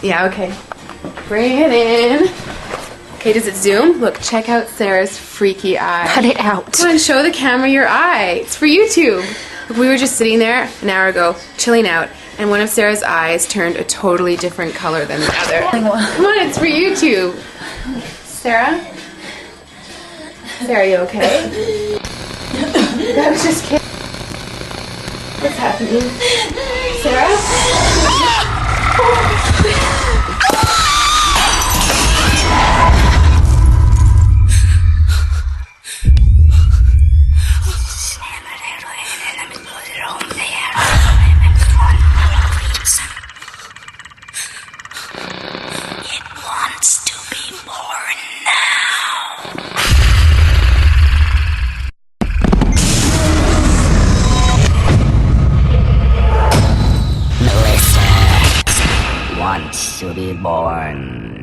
Yeah, okay. Bring it in. Okay, does it zoom? Look, check out Sarah's freaky eye. Cut it out. Come on, show the camera your eye. It's for YouTube. Look, we were just sitting there an hour ago, chilling out, and one of Sarah's eyes turned a totally different color than the other. Come on, it's for YouTube. Sarah? Sarah, you okay? I was just kidding. What's happening? Sarah? Wants to be born.